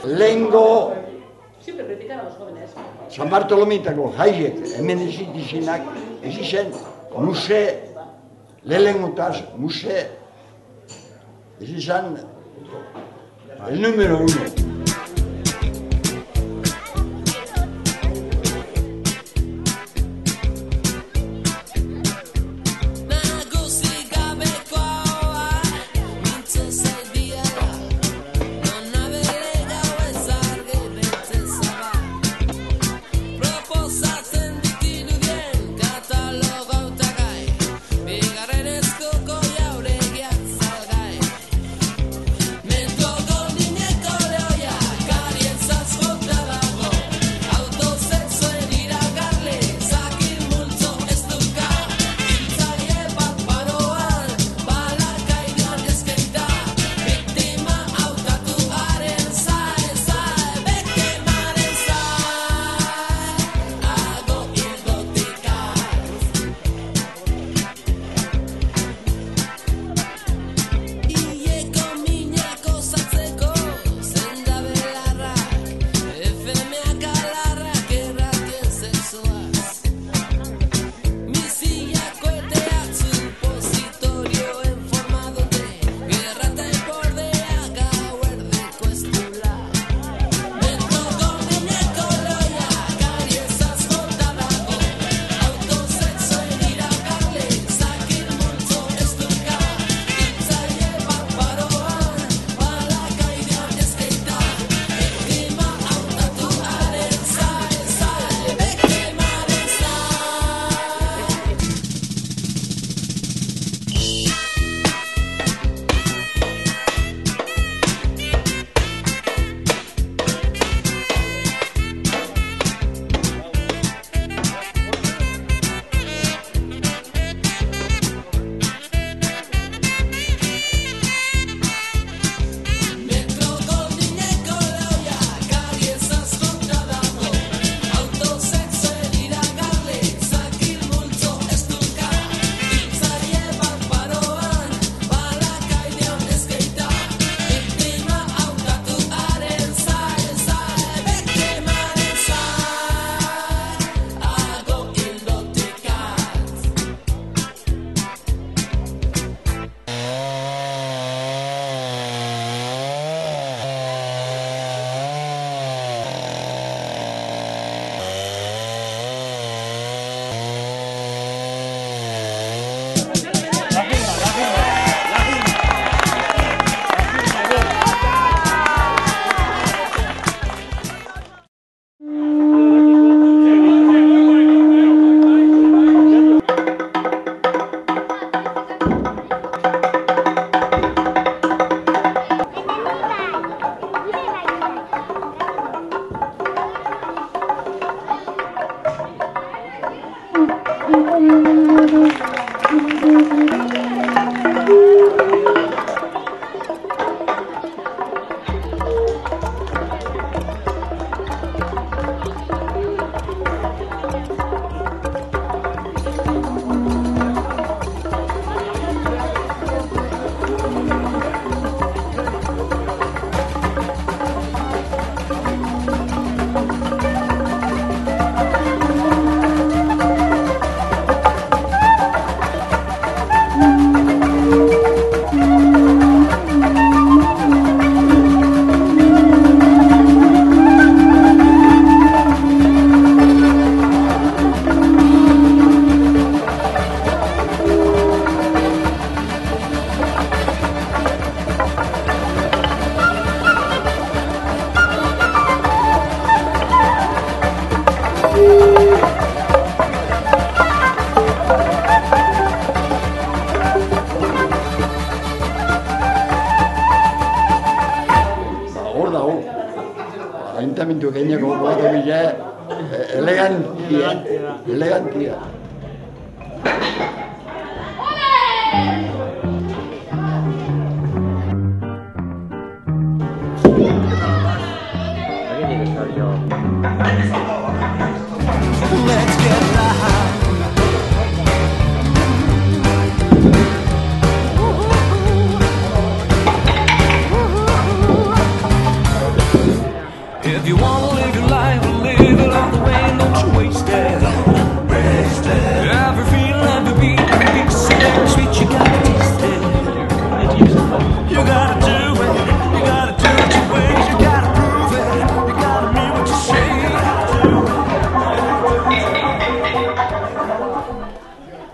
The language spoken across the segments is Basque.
Lehengo San Bartolomitako jaiek hemen ezitizenak ez izen muse, lehenengotaz muse, ez izan el número 1. mutu gaineko batu bila, elegantia. Let's get loud. If you wanna live your life, live it all the way, don't you waste it. Every feeling, every beat, every piece of every sweet, you gotta taste it. You gotta do it, you gotta do it your ways, you gotta prove it, you gotta mean what you say.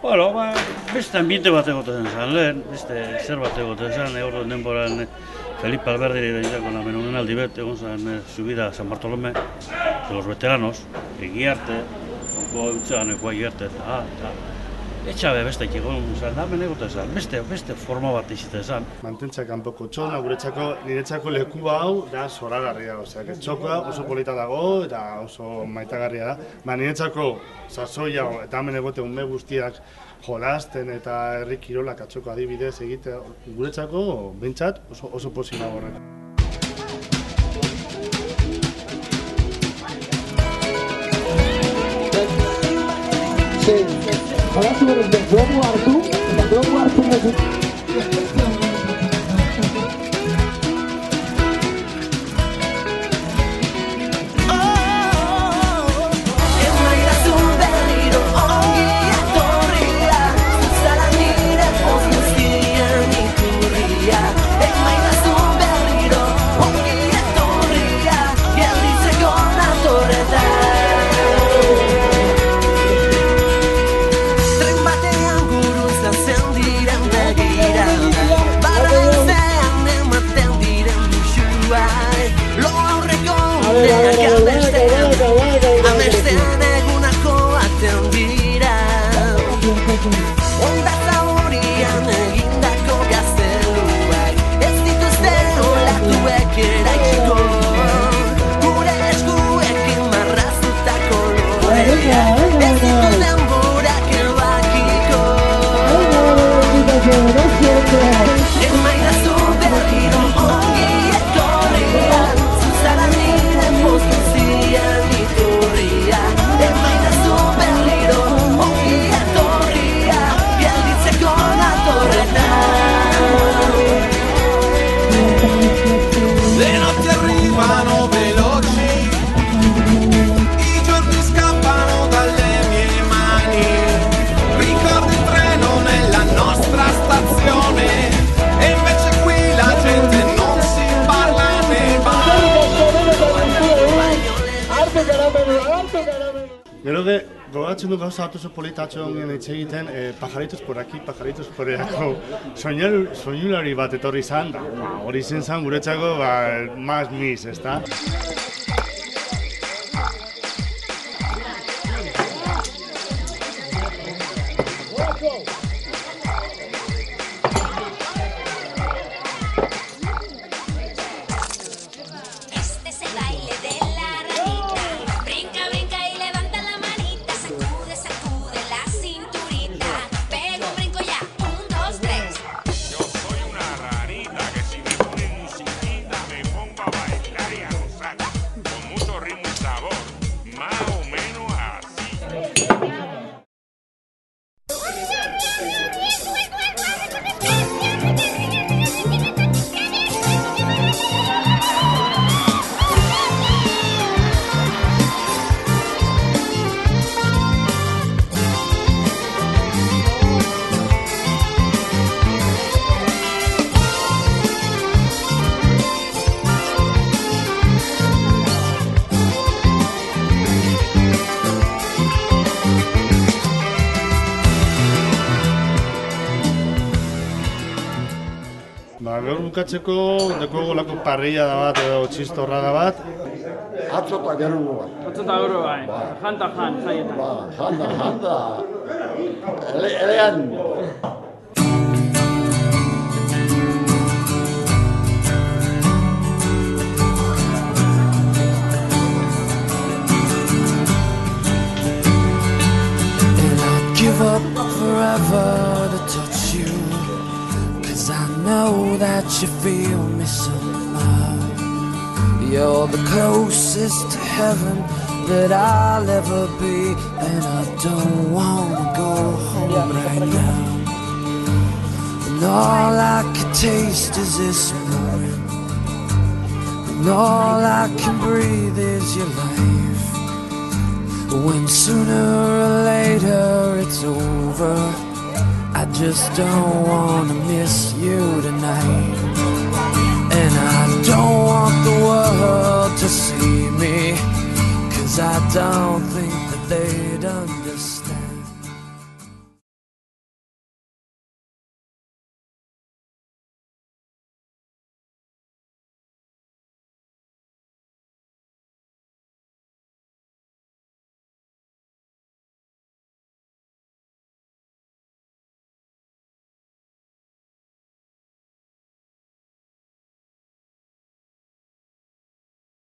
Bueno, beste ambiente bat egoten zen lehen, beste zer bat egoten zen, eurren denboran Felipe Alberdiri daiteko namen omenaldi bet, egon zen subida San Bartolome, de los veteranos, egiarte, goitzean egiarte, eta etxabe beste egon zen, namen egoten zen, beste forma bat izite zen. Mantentza kanpoko txona, niretzako leku hau da zoragarria, osea, txoka oso polita dago eta oso maitagarria da. Niretzako sasoia eta hemen egote ume guztiak jolasten eta herri kirolak atxoko adibidez egitea, guretzako behintzat oso posina horrek. Jolatu berez den blogu hartu, eta blogu hartu nezu. Amesten egunako aten dira Onda zaurian egindako gazteluak Ez dituzte olatuek eraikiko Gure eskuekin marraztutako lorea Ez ditu denborak ebakiko Emaidazu berriro ongi etorria Zuzara nire postuzian iturria Emaidazu berriro ongi etorria Gelditzeko natorretan Le notti arrivano veloci, i giorni scappano dalle mie mani. Ricordo il treno nella nostra stazione e invece qui la gente non si parla nei bar. Gero gogatzen du gauza bat oso politatxo ongen hitz egiten, pajaritos por aquí, pajaritos por allako soinulari bat etorri izan, hori zen guretzako más mis, ezta? Este es el baile de la ranita. Brinca, brinca y levanta la manita. Sacude, sacude la cinturita. Pega un brinco ya. 1, 2, 3. Yo soy una rarita que si me ponen musiquita me pongo a bailar y a gozar. Con mucho ritmo y sabor. Más o menos así. Gaur bukatzeko dekogu lako parrilla da bat edo txistorra da bat. Atzo eta gerugu bat. Atzo eta gero bai, janta jaietan. Janda. Elegan. know that you feel me somehow. You're the closest to heaven that I'll ever be, and I don't wanna go home right now. And all I can taste is this moment, and all I can breathe is your life. When sooner or later it's over, I just don't wanna miss you tonight. And I don't want the world to see me, 'cause I don't think that they'd understand.